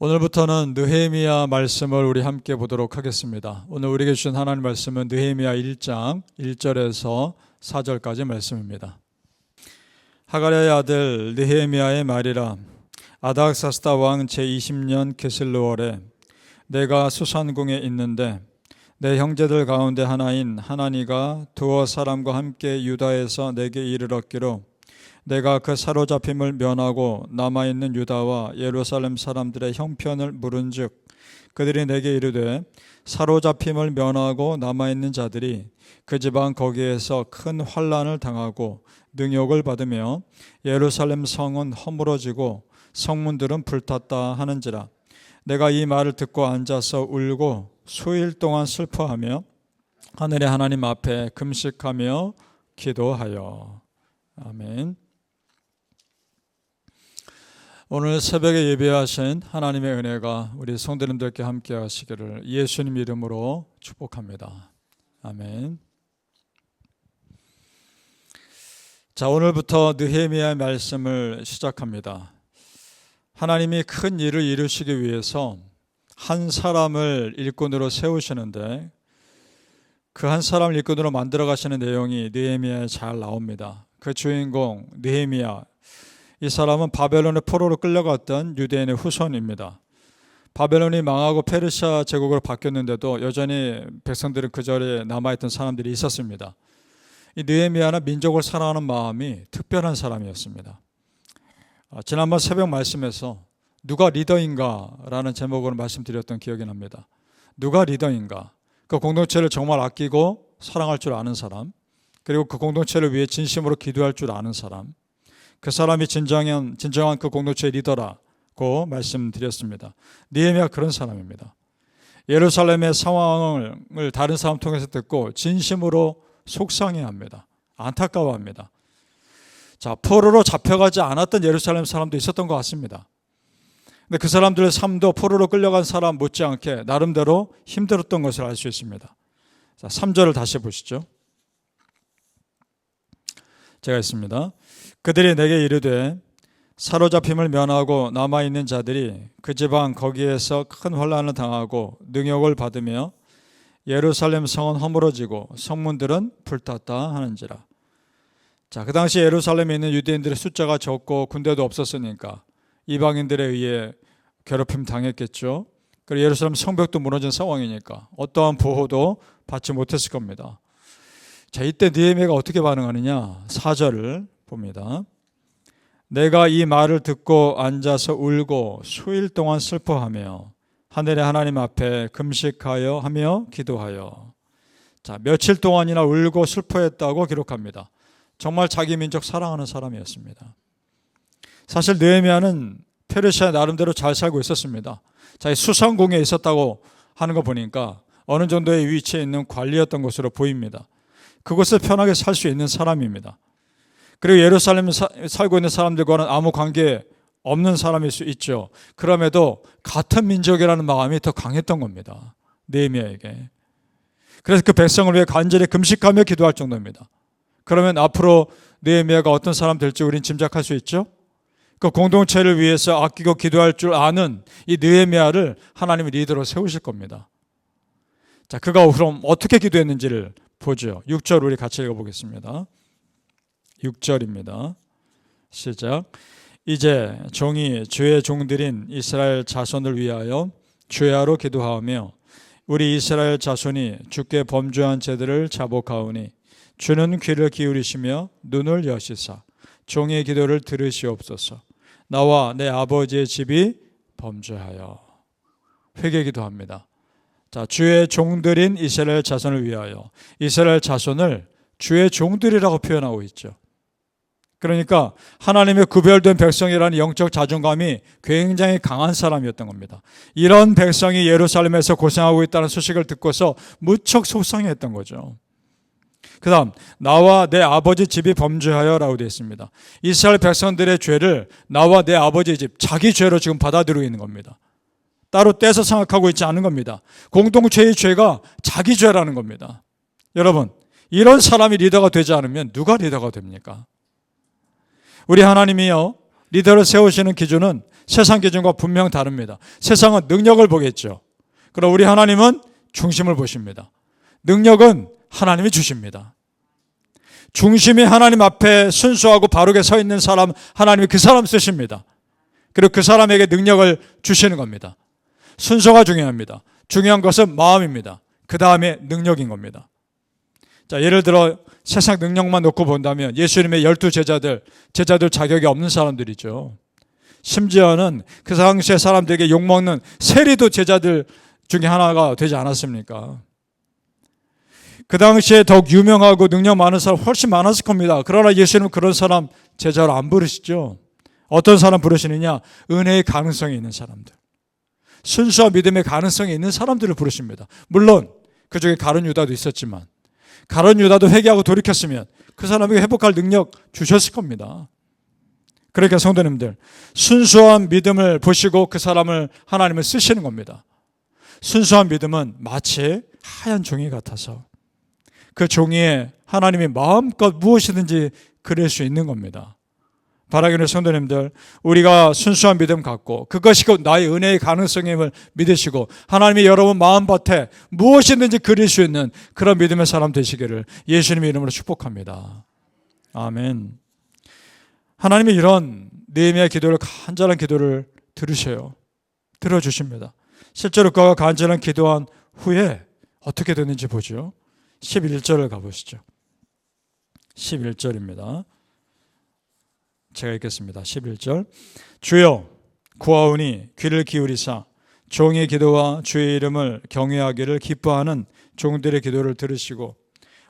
오늘부터는 느헤미야 말씀을 우리 함께 보도록 하겠습니다. 오늘 우리에게 주신 하나님 말씀은 느헤미야 1장 1절에서 4절까지 말씀입니다. 하가랴의 아들 느헤미야의 말이라. 아닥사스다 왕 제20년 계슬루월에 내가 수산궁에 있는데 내 형제들 가운데 하나인 하나니가 두어 사람과 함께 유다에서 내게 이르렀기로 내가 그 사로잡힘을 면하고 남아있는 유다와 예루살렘 사람들의 형편을 물은즉 그들이 내게 이르되 사로잡힘을 면하고 남아있는 자들이 그 지방 거기에서 큰 환난을 당하고 능욕을 받으며 예루살렘 성은 허물어지고 성문들은 불탔다 하는지라. 내가 이 말을 듣고 앉아서 울고 수일 동안 슬퍼하며 하늘의 하나님 앞에 금식하며 기도하여. 아멘. 오늘 새벽에 예배하신 하나님의 은혜가 우리 성도님들께 함께 하시기를 예수님 이름으로 축복합니다. 아멘. 자, 오늘부터 느헤미야의 말씀을 시작합니다. 하나님이 큰 일을 이루시기 위해서 한 사람을 일꾼으로 세우시는데 그 한 사람을 일꾼으로 만들어 가시는 내용이 느헤미야에 잘 나옵니다. 그 주인공 느헤미야, 이 사람은 바벨론의 포로로 끌려갔던 유대인의 후손입니다. 바벨론이 망하고 페르시아 제국으로 바뀌었는데도 여전히 백성들은 그 자리에 남아있던 사람들이 있었습니다. 이 느헤미야는 민족을 사랑하는 마음이 특별한 사람이었습니다. 지난번 새벽 말씀에서 누가 리더인가 라는 제목으로 말씀드렸던 기억이 납니다. 누가 리더인가? 그 공동체를 정말 아끼고 사랑할 줄 아는 사람, 그리고 그 공동체를 위해 진심으로 기도할 줄 아는 사람, 그 사람이 진정한 그 공동체의 리더라고 말씀드렸습니다. 느헤미야가 그런 사람입니다. 예루살렘의 상황을 다른 사람 통해서 듣고 진심으로 속상해합니다. 안타까워합니다. 자, 포로로 잡혀가지 않았던 예루살렘 사람도 있었던 것 같습니다. 근데 그 사람들의 삶도 포로로 끌려간 사람 못지않게 나름대로 힘들었던 것을 알 수 있습니다. 자, 3절을 다시 보시죠. 제가 있습니다. 그들이 내게 이르되 사로잡힘을 면하고 남아있는 자들이 그 지방 거기에서 큰 환난을 당하고 능욕을 받으며 예루살렘 성은 허물어지고 성문들은 불탔다 하는지라. 자, 그 당시 예루살렘에 있는 유대인들의 숫자가 적고 군대도 없었으니까 이방인들에 의해 괴롭힘 당했겠죠. 그리고 예루살렘 성벽도 무너진 상황이니까 어떠한 보호도 받지 못했을 겁니다. 자, 이때 느헤미야가 어떻게 반응하느냐? 4절을 봅니다. 내가 이 말을 듣고 앉아서 울고 수일 동안 슬퍼하며 하늘의 하나님 앞에 금식하여 하며 기도하여. 자, 며칠 동안이나 울고 슬퍼했다고 기록합니다. 정말 자기 민족 사랑하는 사람이었습니다. 사실 느헤미야는 페르시아 나름대로 잘 살고 있었습니다. 자기 수산궁에 있었다고 하는 거 보니까 어느 정도의 위치에 있는 관리였던 것으로 보입니다. 그곳에 편하게 살 수 있는 사람입니다. 그리고 예루살렘에 살고 있는 사람들과는 아무 관계 없는 사람일 수 있죠. 그럼에도 같은 민족이라는 마음이 더 강했던 겁니다. 느헤미야에게. 그래서 그 백성을 위해 간절히 금식하며 기도할 정도입니다. 그러면 앞으로 느헤미야가 어떤 사람 될지 우리는 짐작할 수 있죠. 그 공동체를 위해서 아끼고 기도할 줄 아는 이 느헤미야를 하나님이 리더로 세우실 겁니다. 자, 그가 그럼 어떻게 기도했는지를 보죠. 6절 우리 같이 읽어보겠습니다. 6절입니다. 시작. 이제 종이 주의 종들인 이스라엘 자손을 위하여 주야로 기도하며 우리 이스라엘 자손이 주께 범죄한 죄들을 자복하오니 주는 귀를 기울이시며 눈을 여시사 종의 기도를 들으시옵소서. 나와 내 아버지의 집이 범죄하여. 회개 기도합니다. 자, 주의 종들인 이스라엘 자손을 위하여. 이스라엘 자손을 주의 종들이라고 표현하고 있죠. 그러니까 하나님의 구별된 백성이라는 영적 자존감이 굉장히 강한 사람이었던 겁니다. 이런 백성이 예루살렘에서 고생하고 있다는 소식을 듣고서 무척 속상해했던 거죠. 그 다음, 나와 내 아버지 집이 범죄하여 라고 되어 있습니다. 이스라엘 백성들의 죄를 나와 내 아버지 집, 자기 죄로 지금 받아들이고 있는 겁니다. 따로 떼서 생각하고 있지 않은 겁니다. 공동체의 죄가 자기 죄라는 겁니다. 여러분, 이런 사람이 리더가 되지 않으면 누가 리더가 됩니까? 우리 하나님이요, 리더를 세우시는 기준은 세상 기준과 분명 다릅니다. 세상은 능력을 보겠죠. 그러나 우리 하나님은 중심을 보십니다. 능력은 하나님이 주십니다. 중심이 하나님 앞에 순수하고 바르게 서 있는 사람, 하나님이 그 사람 쓰십니다. 그리고 그 사람에게 능력을 주시는 겁니다. 순서가 중요합니다. 중요한 것은 마음입니다. 그 다음에 능력인 겁니다. 자, 예를 들어 세상 능력만 놓고 본다면 예수님의 12제자들 자격이 없는 사람들이죠. 심지어는 그 당시에 사람들에게 욕먹는 세리도 제자들 중에 하나가 되지 않았습니까? 그 당시에 더욱 유명하고 능력 많은 사람 훨씬 많았을 겁니다. 그러나 예수님은 그런 사람 제자로 안 부르시죠. 어떤 사람 부르시느냐? 은혜의 가능성이 있는 사람들, 순수한 믿음의 가능성이 있는 사람들을 부르십니다. 물론 그 중에 가룟 유다도 있었지만 가룟 유다도 회개하고 돌이켰으면 그 사람에게 회복할 능력 주셨을 겁니다. 그러니까 성도님들, 순수한 믿음을 보시고 그 사람을 하나님은 쓰시는 겁니다. 순수한 믿음은 마치 하얀 종이 같아서 그 종이에 하나님이 마음껏 무엇이든지 그릴 수 있는 겁니다. 바라기는 성도님들, 우리가 순수한 믿음 갖고 그것이 곧 나의 은혜의 가능성임을 믿으시고 하나님이 여러분 마음밭에 무엇이든지 그릴 수 있는 그런 믿음의 사람 되시기를 예수님의 이름으로 축복합니다. 아멘. 하나님이 이런 느헤미야의 기도를, 간절한 기도를 들으셔요. 들어주십니다. 실제로 그가 간절한 기도한 후에 어떻게 됐는지 보죠. 11절을 가보시죠. 11절입니다. 제가 읽겠습니다. 11절. 주여 구하오니 귀를 기울이사 종의 기도와 주의 이름을 경외하기를 기뻐하는 종들의 기도를 들으시고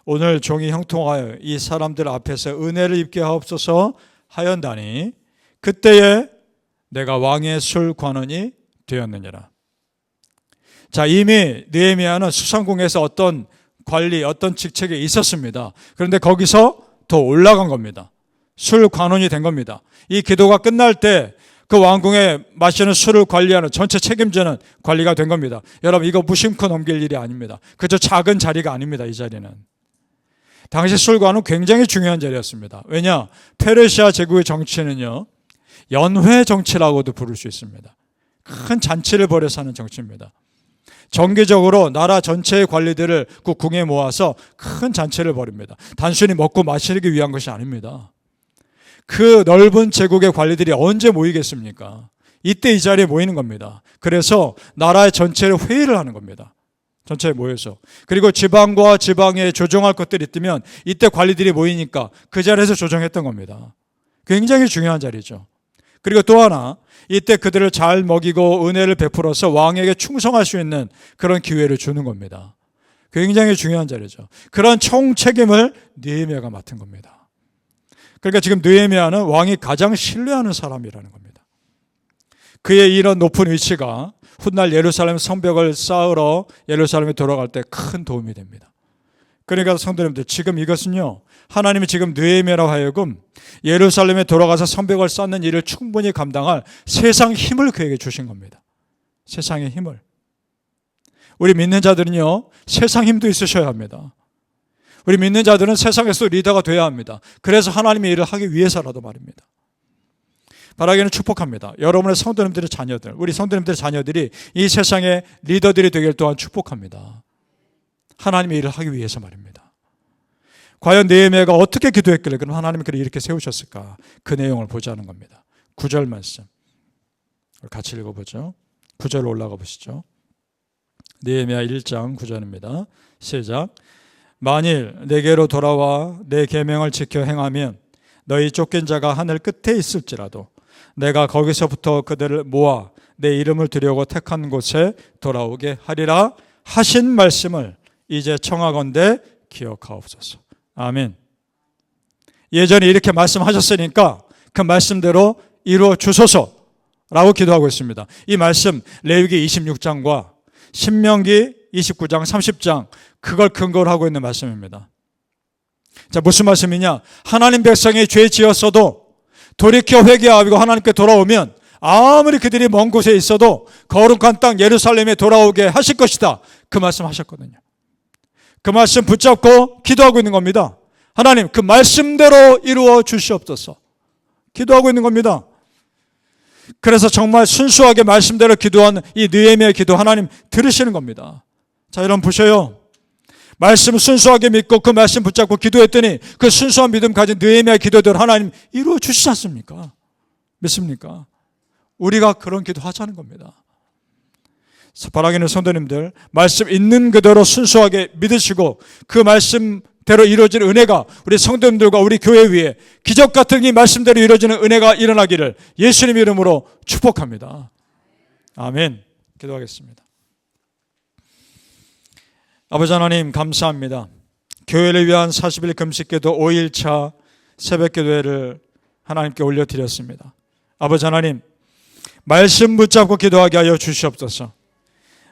오늘 종이 형통하여 이 사람들 앞에서 은혜를 입게 하옵소서 하였다니 그때에 내가 왕의 술 관원이 되었느니라. 자, 이미 느헤미야는 수상궁에서 어떤 관리, 어떤 직책에 있었습니다. 그런데 거기서 더 올라간 겁니다. 술 관원이 된 겁니다. 이 기도가 끝날 때 그 왕궁에 마시는 술을 관리하는 전체 책임지는 관리가 된 겁니다. 여러분, 이거 무심코 넘길 일이 아닙니다. 그저 작은 자리가 아닙니다. 이 자리는. 당시 술관은 굉장히 중요한 자리였습니다. 왜냐? 페르시아 제국의 정치는요, 연회 정치라고도 부를 수 있습니다. 큰 잔치를 벌여서 하는 정치입니다. 정기적으로 나라 전체의 관리들을 그 궁에 모아서 큰 잔치를 벌입니다. 단순히 먹고 마시기 위한 것이 아닙니다. 그 넓은 제국의 관리들이 언제 모이겠습니까? 이때 이 자리에 모이는 겁니다. 그래서 나라의 전체를 회의를 하는 겁니다. 전체에 모여서. 그리고 지방과 지방에 조정할 것들이 있으면 이때 관리들이 모이니까 그 자리에서 조정했던 겁니다. 굉장히 중요한 자리죠. 그리고 또 하나, 이때 그들을 잘 먹이고 은혜를 베풀어서 왕에게 충성할 수 있는 그런 기회를 주는 겁니다. 굉장히 중요한 자리죠. 그런 총책임을 느헤미야가 맡은 겁니다. 그러니까 지금 느헤미야는 왕이 가장 신뢰하는 사람이라는 겁니다. 그의 이런 높은 위치가 훗날 예루살렘 성벽을 쌓으러 예루살렘에 돌아갈 때 큰 도움이 됩니다. 그러니까 성도님들, 지금 이것은요, 하나님이 지금 느헤미야로 하여금 예루살렘에 돌아가서 성벽을 쌓는 일을 충분히 감당할 세상 힘을 그에게 주신 겁니다. 세상의 힘을. 우리 믿는 자들은요, 세상 힘도 있으셔야 합니다. 우리 믿는 자들은 세상에서 리더가 되어야 합니다. 그래서 하나님의 일을 하기 위해서라도 말입니다. 바라기는 축복합니다. 여러분의 성도님들의 자녀들, 우리 성도님들의 자녀들이 이 세상의 리더들이 되길 또한 축복합니다. 하나님의 일을 하기 위해서 말입니다. 과연 느헤미야가 어떻게 기도했길래 그럼 하나님이 그를 이렇게 세우셨을까? 그 내용을 보자는 겁니다. 9절 말씀 같이 읽어보죠. 9절 올라가 보시죠. 느헤미야 1장 9절입니다. 시작. 만일 내게로 돌아와 내 계명을 지켜 행하면 너희 쫓긴 자가 하늘 끝에 있을지라도 내가 거기서부터 그들을 모아 내 이름을 드리려고 택한 곳에 돌아오게 하리라 하신 말씀을 이제 청하건대 기억하옵소서. 아멘. 예전에 이렇게 말씀하셨으니까 그 말씀대로 이루어 주소서라고 기도하고 있습니다. 이 말씀 레위기 26장과 신명기 29장 30장 그걸 근거로 하고 있는 말씀입니다. 자, 무슨 말씀이냐? 하나님 백성이 죄 지었어도 돌이켜 회개하고 하나님께 돌아오면 아무리 그들이 먼 곳에 있어도 거룩한 땅 예루살렘에 돌아오게 하실 것이다. 그 말씀 하셨거든요. 그 말씀 붙잡고 기도하고 있는 겁니다. 하나님, 그 말씀대로 이루어 주시옵소서. 기도하고 있는 겁니다. 그래서 정말 순수하게 말씀대로 기도한 이 느헤미야의 기도 하나님 들으시는 겁니다. 자, 여러분 보셔요. 말씀 순수하게 믿고 그 말씀 붙잡고 기도했더니 그 순수한 믿음 가진 느헤미야의 기도대로 하나님 이루어 주시지 않습니까? 믿습니까? 우리가 그런 기도 하자는 겁니다. 사랑하는 성도님들, 말씀 있는 그대로 순수하게 믿으시고 그 말씀대로 이루어진 은혜가 우리 성도님들과 우리 교회 위에 기적 같은 이 말씀대로 이루어지는 은혜가 일어나기를 예수님 이름으로 축복합니다. 아멘. 기도하겠습니다. 아버지 하나님 감사합니다. 교회를 위한 40일 금식기도 5일차 새벽기도회를 하나님께 올려드렸습니다. 아버지 하나님, 말씀 붙잡고 기도하게 하여 주시옵소서.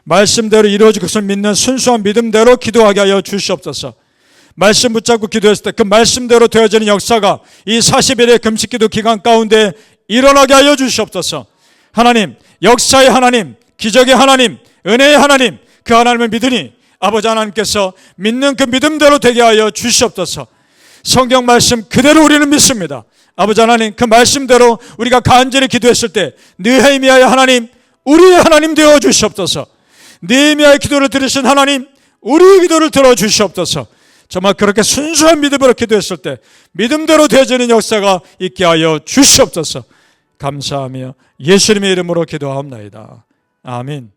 말씀대로 이루어질 것을 믿는 순수한 믿음대로 기도하게 하여 주시옵소서. 말씀 붙잡고 기도했을 때 그 말씀대로 되어지는 역사가 이 40일의 금식기도 기간 가운데 일어나게 하여 주시옵소서. 하나님, 역사의 하나님, 기적의 하나님, 은혜의 하나님, 그 하나님을 믿으니 아버지 하나님께서 믿는 그 믿음대로 되게 하여 주시옵소서. 성경 말씀 그대로 우리는 믿습니다. 아버지 하나님, 그 말씀대로 우리가 간절히 기도했을 때 느헤미야의 하나님, 우리의 하나님 되어 주시옵소서. 느헤미야의 기도를 들으신 하나님, 우리의 기도를 들어주시옵소서. 정말 그렇게 순수한 믿음으로 기도했을 때 믿음대로 되어지는 역사가 있게 하여 주시옵소서. 감사하며 예수님의 이름으로 기도하옵나이다. 아멘.